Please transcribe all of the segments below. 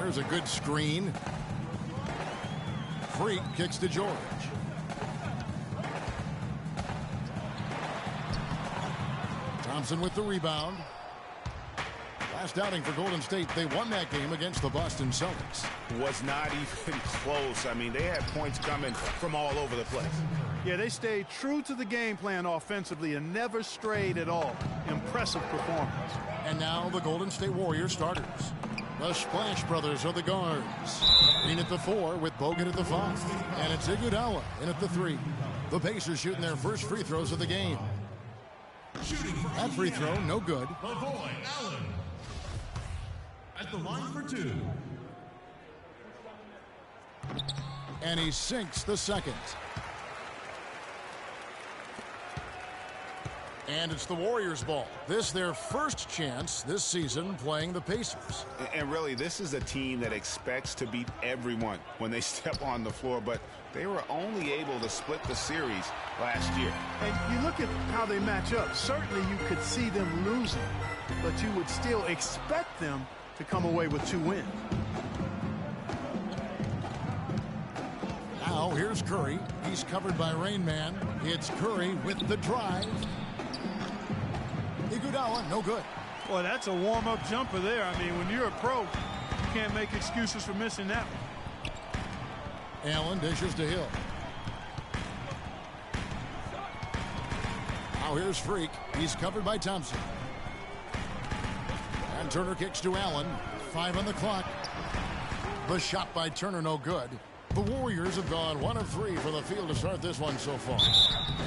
There's a good screen. Freak kicks to George. Thompson with the rebound. Last outing for Golden State, they won that game against the Boston Celtics. Was not even close. I mean, they had points coming from all over the place. Yeah, they stayed true to the game plan offensively and never strayed at all. Impressive performance. And now the Golden State Warriors starters. The Splash Brothers are the guards. Green at the 4 with Bogut at the 5. And it's Iguodala in at the 3. The Pacers shooting their first free throws of the game. That free throw, no good. My boy, Allen. At the line for 2. And he sinks the second. And it's the Warriors' ball. This their first chance this season playing the Pacers. And really, this is a team that expects to beat everyone when they step on the floor, but they were only able to split the series last year. And you look at how they match up. Certainly you could see them losing, but you would still expect them to come away with 2 wins. Now here's Curry. He's covered by Rain Man. It's Curry with the drive. Iguodala, no good. Boy, that's a warm-up jumper there. I mean, when you're a pro, you can't make excuses for missing that one. Allen dishes to Hill. Now here's Freak. He's covered by Thompson. And Turner kicks to Allen. 5 on the clock. The shot by Turner, no good. The Warriors have gone 1 of 3 for the field to start this one so far.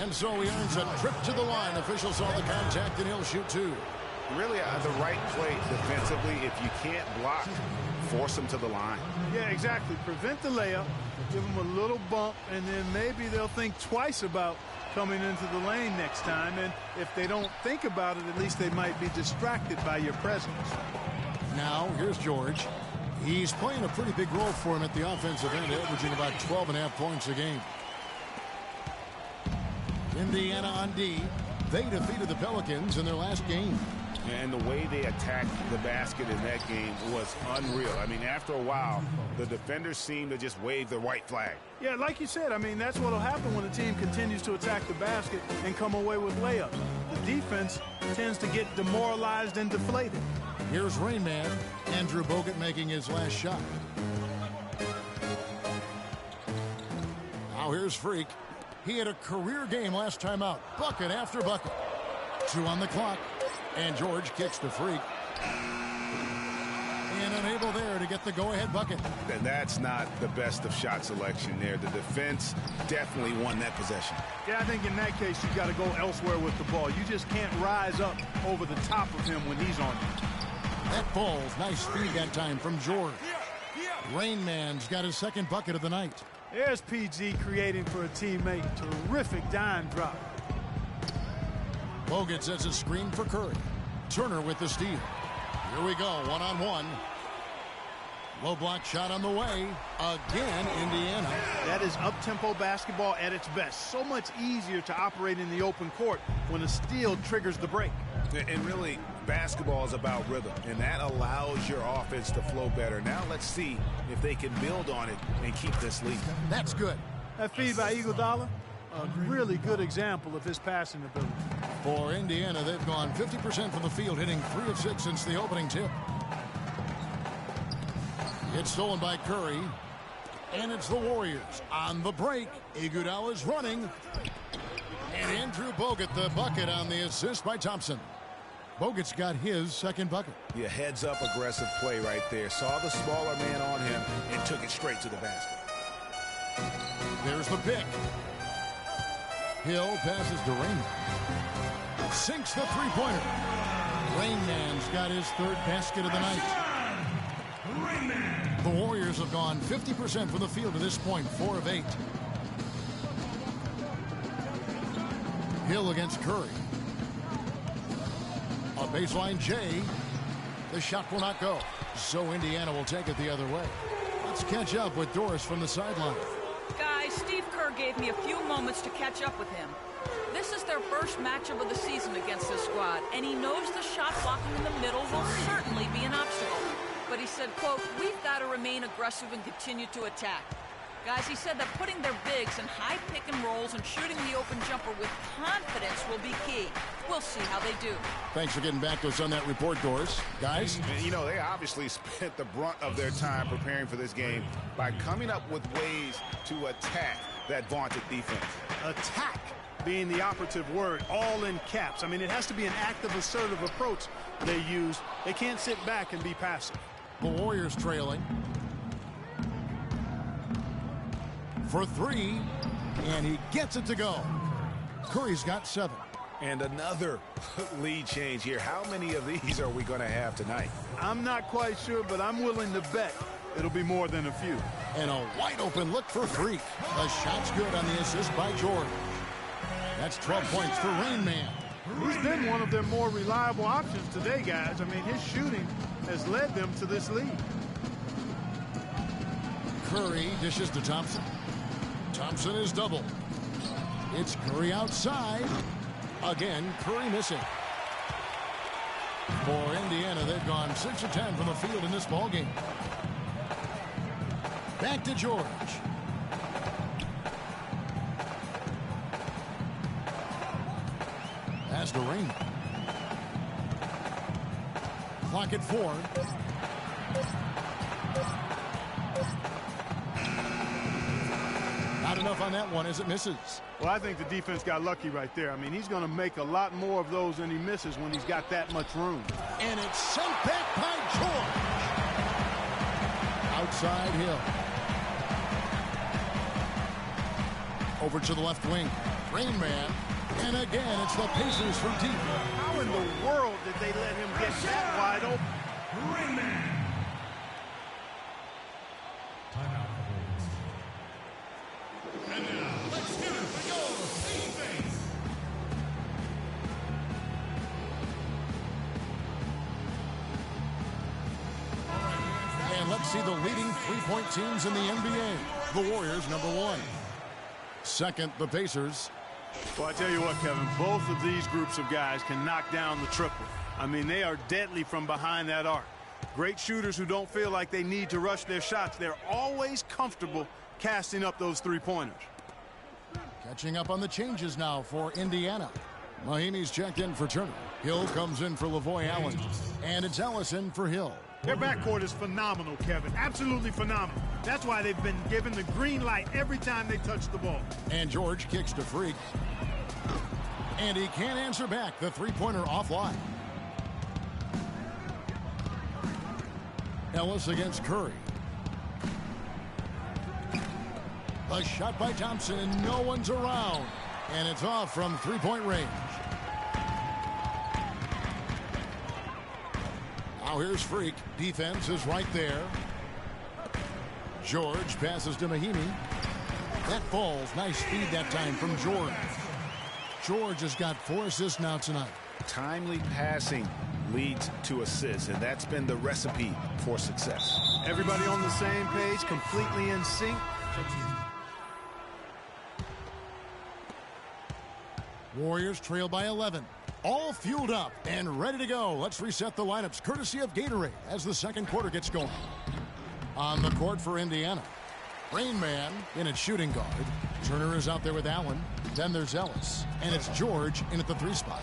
And so he earns a trip to the line. Officials saw the contact and he'll shoot 2. Really, the right play defensively. If you can't block, force them to the line. Yeah, exactly. Prevent the layup, give them a little bump, and then maybe they'll think twice about coming into the lane next time. And if they don't think about it, at least they might be distracted by your presence. Now, here's George. He's playing a pretty big role for him at the offensive end, averaging about 12.5 points a game. Indiana on D. They defeated the Pelicans in their last game. And the way they attacked the basket in that game was unreal. I mean, after a while, the defenders seemed to just wave the white flag. Yeah, like you said, I mean, that's what will happen when a team continues to attack the basket and come away with layups. The defense tends to get demoralized and deflated. Here's Rain Man. Andrew Bogut making his last shot. Now here's Freak. He had a career game last time out. Bucket after bucket. 2 on the clock. And George kicks to Freak. And unable there to get the go-ahead bucket. And that's not the best of shot selection there. The defense definitely won that possession. Yeah, I think in that case, you've got to go elsewhere with the ball. You just can't rise up over the top of him when he's on you. That falls. Nice speed that time from George. Rain Man's got his second bucket of the night. There's PG creating for a teammate. Terrific dime drop. Bogut sets a screen for Curry. Turner with the steal. Here we go, 1-on-1. Low block shot on the way. Again, Indiana. That is up-tempo basketball at its best. So much easier to operate in the open court when a steal triggers the break. And really, basketball is about rhythm, and that allows your offense to flow better. Now let's see if they can build on it and keep this lead. That's good. That feed by Iguodala, a really good example of his passing ability. For Indiana, they've gone 50% from the field, hitting 3 of 6 since the opening tip. It's stolen by Curry, and it's the Warriors on the break. Iguodala's running, and Andrew Bogut the bucket on the assist by Thompson. Bogut's got his second bucket. Yeah, heads-up aggressive play right there. Saw the smaller man on him and took it straight to the basket. There's the pick. Hill passes to Rain. Sinks the three-pointer. Rain Man's got his third basket of the night. The Warriors have gone 50% from the field to this point, 4 of 8. Hill against Curry. A baseline J. The shot will not go. So Indiana will take it the other way. Let's catch up with Doris from the sideline. Guys, Steve Kerr gave me a few moments to catch up with him. This is their first matchup of the season against this squad, and he knows the shot blocking in the middle will certainly be an obstacle. But he he said, quote, "We've got to remain aggressive and continue to attack." Guys, he said that putting their bigs in high pick and rolls and shooting the open jumper with confidence will be key. We'll see how they do. Thanks for getting back to us on that report, Doris. Guys? And, you know, they obviously spent the brunt of their time preparing for this game by coming up with ways to attack that vaunted defense. Attack being the operative word, all in caps. I mean, it has to be an active, assertive approach they use. They can't sit back and be passive. The Warriors trailing. For three, and he gets it to go. Curry's got 7. And another lead change here. How many of these are we going to have tonight? I'm not quite sure, but I'm willing to bet it'll be more than a few. And a wide open look for Freak. The shot's good on the assist by George. That's 12 points for Rain Man. He's been one of their more reliable options today, guys. I mean, his shooting has led them to this lead. Curry dishes to Thompson. Thompson is double. It's Curry outside. Again, Curry missing. For Indiana, they've gone 6 of 10 from the field in this ballgame. Back to George. Pass to Rain. Clock at 4. Not enough on that one as it misses. Well, I think the defense got lucky right there. I mean, he's going to make a lot more of those than he misses when he's got that much room. And it's sent back by George. Outside Hill. Over to the left wing. Rain Man. And again, it's the Pacers from deep. How in the world did they let him get that wide open? Rain Man. Timeout. And now, let's hear it for your teammates. And let's see the leading three-point teams in the NBA. The Warriors, number 1. Second, the Pacers. Well, I tell you what, Kevin, both of these groups of guys can knock down the triple. I mean, they are deadly from behind that arc. Great shooters who don't feel like they need to rush their shots. They're always comfortable casting up those three-pointers. Catching up on the changes now for Indiana. Mahinmi's checked in for Turner. Hill comes in for Lavoy Allen. And it's Ellison for Hill. Their backcourt is phenomenal, Kevin. Absolutely phenomenal. That's why they've been given the green light every time they touch the ball. And George kicks to Freak. And he can't answer back. The three-pointer offline. Ellis against Curry. A shot by Thompson, and no one's around. And it's off from three-point range. Now here's Freak. Defense is right there. George passes to Mahinmi. That falls. Nice speed that time from George. George has got 4 assists now tonight. Timely passing leads to assists, and that's been the recipe for success. Everybody on the same page, completely in sync. Warriors trail by 11. All fueled up and ready to go. Let's reset the lineups courtesy of Gatorade as the second quarter gets going. On the court for Indiana. Rain Man in at shooting guard. Turner is out there with Allen. Then there's Ellis. And it's George in at the 3 spot.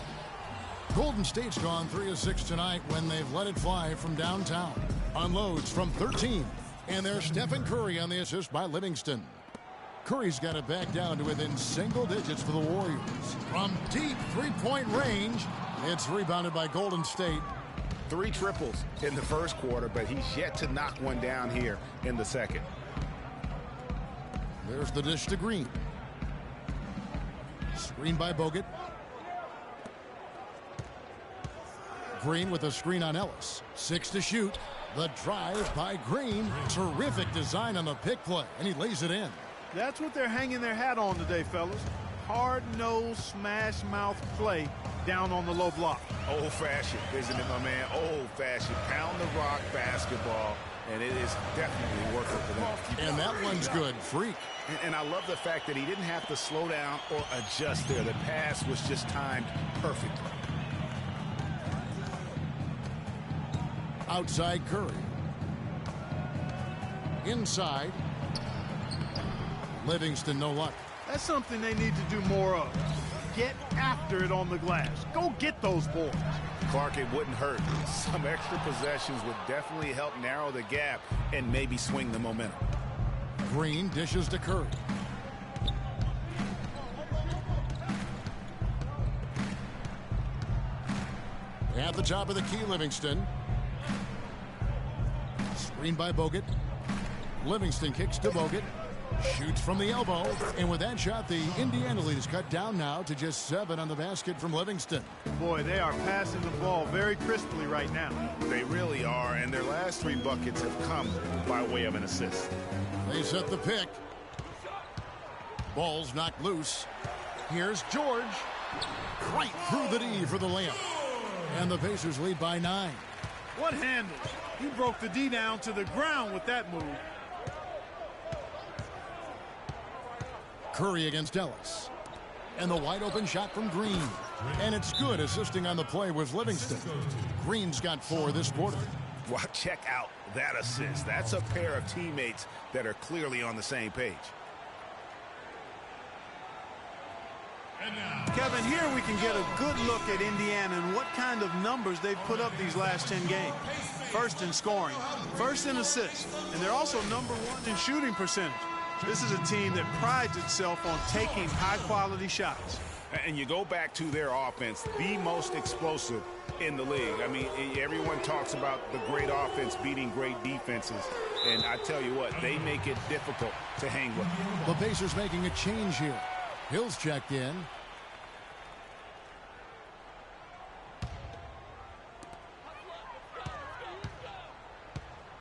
Golden State's gone 3 of 6 tonight when they've let it fly from downtown. Unloads from 13. And there's Stephen Curry on the assist by Livingston. Curry's got it back down to within single digits for the Warriors. From deep three-point range, it's rebounded by Golden State. 3 triples in the first quarter, but he's yet to knock one down here in the second. There's the dish to Green. Screen by Bogut. Green with a screen on Ellis. 6 to shoot. The drive by Green. Terrific design on the pick play, and he lays it in. That's what they're hanging their hat on today, fellas. Hard-nosed, smash-mouth play down on the low block. Old-fashioned, isn't it, my man? Old-fashioned, pound the rock basketball, and it is definitely working for them. And that one's good. Freak. And I love the fact that he didn't have to slow down or adjust there. The pass was just timed perfectly. Outside Curry. Inside. Livingston, no luck. That's something they need to do more of. Get after it on the glass. Go get those boards. Clark, it wouldn't hurt. Some extra possessions would definitely help narrow the gap and maybe swing the momentum. Green dishes to Curry. At the top of the key, Livingston. Screen by Bogut. Livingston kicks to Bogut. Shoots from the elbow. And with that shot, the Indiana lead is cut down now to just 7 on the basket from Livingston. Boy, they are passing the ball very crisply right now. They really are, and their last 3 buckets have come by way of an assist. They set the pick. Ball's knocked loose. Here's George. Right through the D for the layup. And the Pacers lead by 9. What handles? He broke the D down to the ground with that move. Curry against Ellis. And the wide open shot from Green. And it's good. Assisting on the play was Livingston. Green's got 4 this quarter. Well, check out that assist. That's a pair of teammates that are clearly on the same page. Kevin, here we can get a good look at Indiana and what kind of numbers they've put up these last 10 games. First in scoring, first in assists, and they're also #1 in shooting percentage. This is a team that prides itself on taking high-quality shots. And you go back to their offense, the most explosive in the league. I mean, everyone talks about the great offense beating great defenses. And I tell you what, they make it difficult to hang with. The Pacers making a change here. Hill's checked in.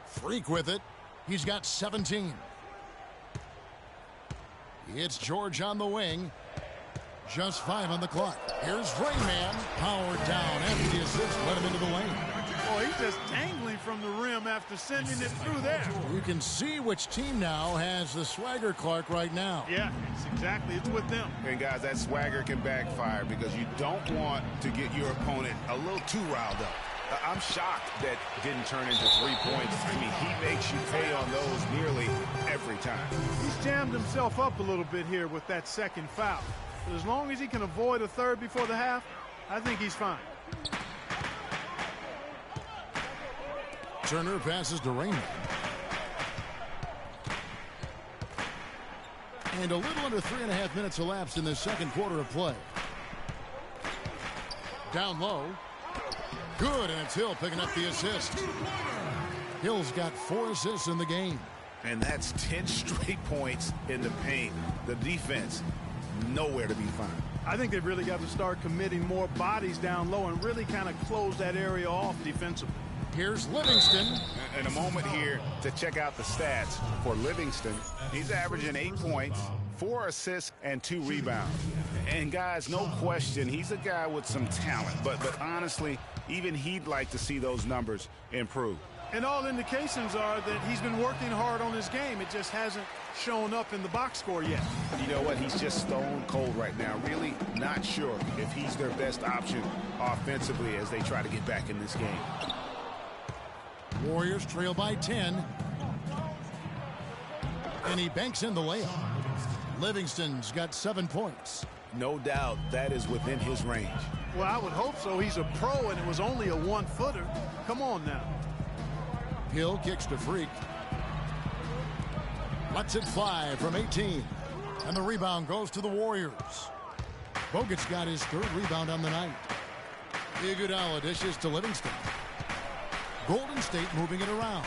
Freak with it. He's got 17. It's George on the wing. Just 5 on the clock. Here's Rayman. Powered down after the assist. Let him into the lane. Oh, he's just dangling from the rim after sending it through there. You can see which team now has the swagger, Clark, right now. Yeah, it's with them. And guys, that swagger can backfire because you don't want to get your opponent a little too riled up. I'm shocked that didn't turn into 3 points. I mean, he makes you pay on those nearly every time. He's jammed himself up a little bit here with that second foul. But as long as he can avoid a third before the half, I think he's fine. Turner passes to Raymond. And a little under 3.5 minutes elapsed in the second quarter of play. Down low. Good, and it's Hill picking up the assist. Hill's got 4 assists in the game. And that's 10 straight points in the paint. The defense, nowhere to be found. I think they've really got to start committing more bodies down low and really kind of close that area off defensively. Here's Livingston. And a moment here to check out the stats for Livingston. He's averaging 8 points, 4 assists, and 2 rebounds. And guys, no question, he's a guy with some talent. But honestly, even he'd like to see those numbers improve. And all indications are that he's been working hard on his game. It just hasn't shown up in the box score yet. You know what? He's just stone cold right now. Really not sure if he's their best option offensively as they try to get back in this game. Warriors trail by 10. And he banks in the layup. Livingston's got 7 points. No doubt that is within his range. Well, I would hope so. He's a pro, and it was only a 1-footer. Come on now. Hill kicks to Freak. Lets it fly from 18. And the rebound goes to the Warriors. Bogut's got his 3rd rebound on the night. Iguodala dishes to Livingston. Golden State moving it around.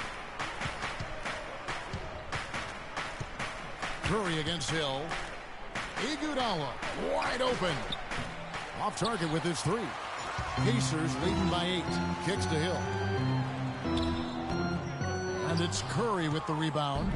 Curry against Hill. Iguodala wide open. Off target with his 3. Pacers leading by 8. Kicks to Hill. And it's Curry with the rebound.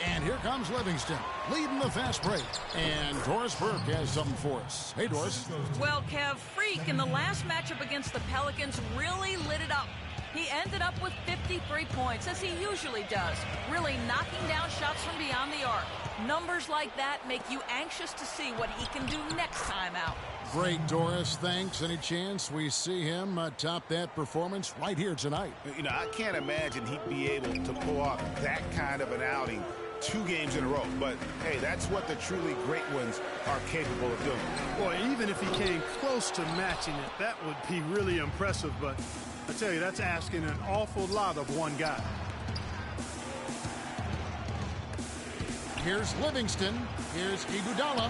And here comes Livingston, leading the fast break. And Doris Burke has something for us. Hey, Doris. Well, Kev, Freak in the last matchup against the Pelicans really lit it up. He ended up with 53 points, as he usually does, really knocking down shots from beyond the arc. Numbers like that make you anxious to see what he can do next time out. Great, Doris. Thanks. Any chance we see him top that performance right here tonight? You know, I can't imagine he'd be able to pull off that kind of an outing 2 games in a row. But, hey, that's what the truly great ones are capable of doing. Boy, even if he came close to matching it, that would be really impressive. But I tell you, that's asking an awful lot of one guy. Here's Livingston. Here's Iguodala.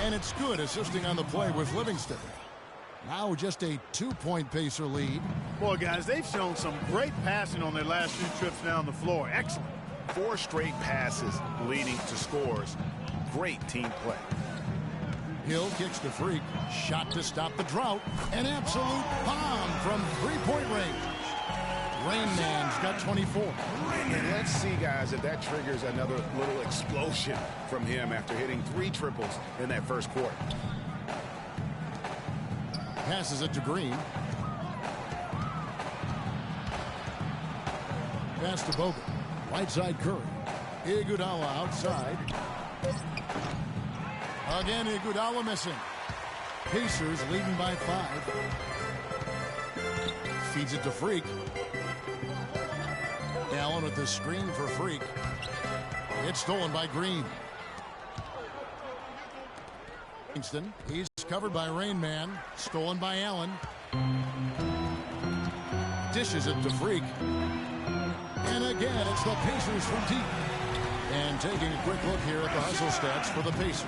And it's good assisting on the play with Livingston. Now just a 2-point Pacer lead. Boy, guys, they've shown some great passing on their last few trips down the floor. Excellent. 4 straight passes leading to scores. Great team play. Hill kicks to Freak. Shot to stop the drought. An absolute bomb from 3-point range. Rain Man's got 24. And let's see, guys, if that triggers another little explosion from him after hitting 3 triples in that first quarter. Passes it to Green. Pass to Bogut. Right side Curry. Iguodala outside. Again, Iguodala missing. Pacers leading by 5. Feeds it to Freak. Allen with the screen for Freak. It's stolen by Green. Livingston. He's covered by Rain Man. Stolen by Allen. Dishes it to Freak. And again, it's the Pacers from deep. And taking a quick look here at the hustle stats for the Pacers.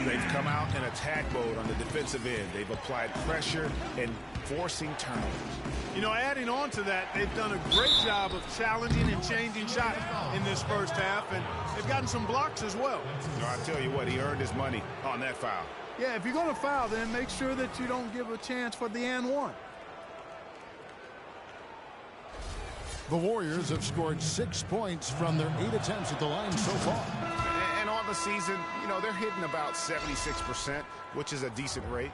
They've come out in attack mode on the defensive end. They've applied pressure and forcing turnovers. You know, adding on to that, they've done a great job of challenging and changing shots in this first half, and they've gotten some blocks as well. No, I tell you what, he earned his money on that foul. Yeah, if you're going to foul, then make sure that you don't give a chance for the and one. The Warriors have scored 6 points from their 8 attempts at the line so far. And on the season, you know, they're hitting about 76%, which is a decent rate.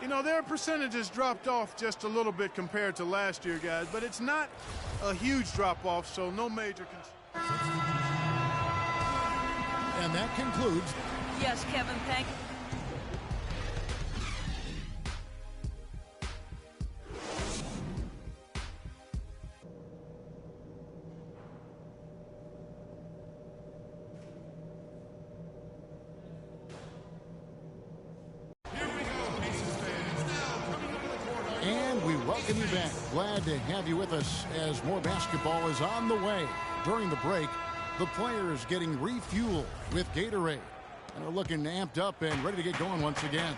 You know, their percentages dropped off just a little bit compared to last year, guys, but it's not a huge drop-off, so no major concern. And that concludes. Yes, Kevin, thank you. Welcome you back. Glad to have you with us as more basketball is on the way. During the break, the players getting refueled with Gatorade and are looking amped up and ready to get going once again.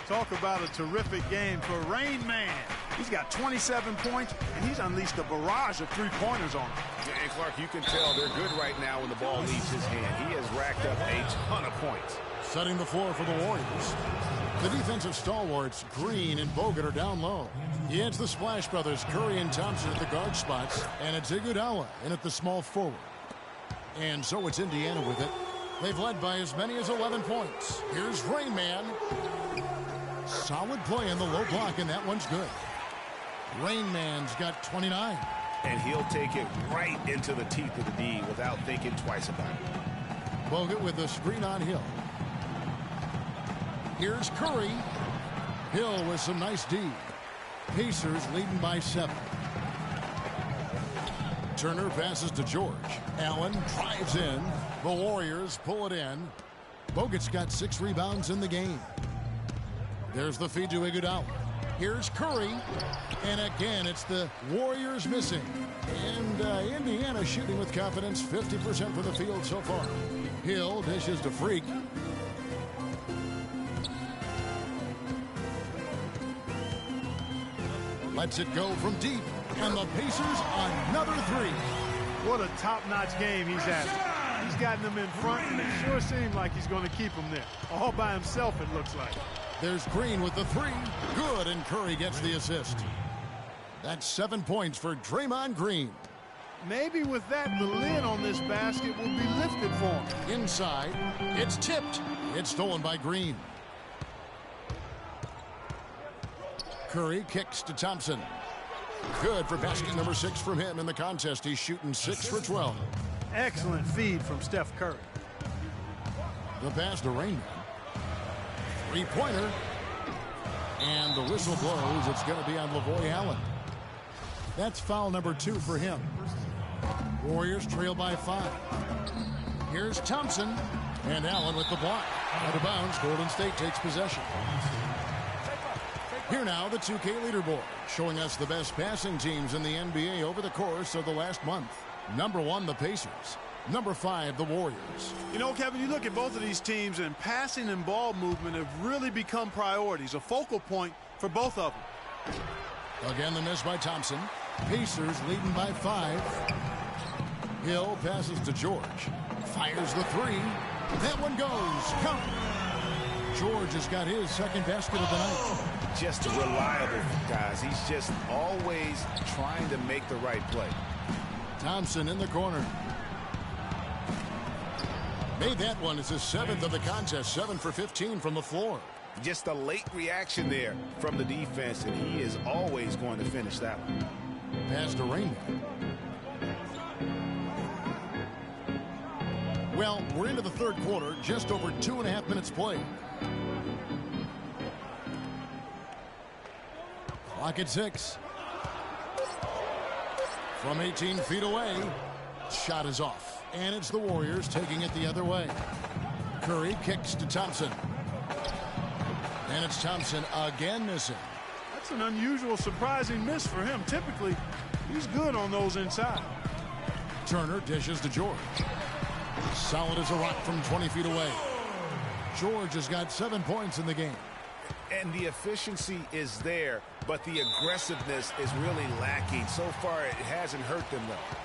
Talk about a terrific game for Rain Man. He's got 27 points, and he's unleashed a barrage of three-pointers on him. And Clark, you can tell they're good right now when the ball leaves his hand. He has racked up a ton of points. Setting the floor for the Warriors. The defensive stalwarts, Green and Bogut, are down low. It's the Splash Brothers, Curry and Thompson at the guard spots, and it's Iguodala in at the small forward. And so it's Indiana with it. They've led by as many as 11 points. Here's Rain Man. Solid play in the low block, and that one's good. Rain Man's got 29. And he'll take it right into the teeth of the D without thinking twice about it. Bogut with the screen on Hill. Here's Curry. Hill with some nice D. Pacers leading by 7. Turner passes to George. Allen drives in. The Warriors pull it in. Bogut's got 6 rebounds in the game. There's the feed to Iguodala. Here's Curry. And again, it's the Warriors missing. And Indiana shooting with confidence, 50% from the field so far. Hill dishes to Freak. Lets it go from deep. And the Pacers another 3. What a top-notch game he's having. He's gotten them in front, and it sure seemed like he's going to keep them there. All by himself, it looks like. There's Green with the 3. Good, and Curry gets the assist. That's 7 points for Draymond Green. Maybe with that, the lid on this basket will be lifted for him. Inside, it's tipped. It's stolen by Green. Curry kicks to Thompson. Good for basket number 6 from him in the contest. He's shooting 6 for 12. Excellent feed from Steph Curry. The pass to Rain Man. 3-pointer. And the whistle blows. It's going to be on Lavoy Allen. That's foul number 2 for him. Warriors trail by 5. Here's Thompson. And Allen with the block. Out of bounds, Golden State takes possession. Here now, the 2K leaderboard, showing us the best passing teams in the NBA over the course of the last month. Number 1, the Pacers. Number 5, the Warriors. You know, Kevin, you look at both of these teams, and passing and ball movement have really become priorities, a focal point for both of them. Again, the miss by Thompson. Pacers leading by 5. Hill passes to George. Fires the 3. That one goes. Count. George has got his second basket of the night. Just reliable, guys. He's just always trying to make the right play. Thompson in the corner. Made that one. It's his 7th of the contest. 7 for 15 from the floor. Just a late reaction there from the defense, and he is always going to finish that one. Pass to Rainbow. Well, we're into the third quarter. Just over 2.5 minutes played. Clock at 6. From 18 feet away. Shot is off. And it's the Warriors taking it the other way. Curry kicks to Thompson. And it's Thompson again missing. That's an unusual, surprising miss for him. Typically, he's good on those inside. Turner dishes to George. Solid as a rock from 20 feet away. George has got 7 points in the game. And the efficiency is there, but the aggressiveness is really lacking. So far, it hasn't hurt them, though.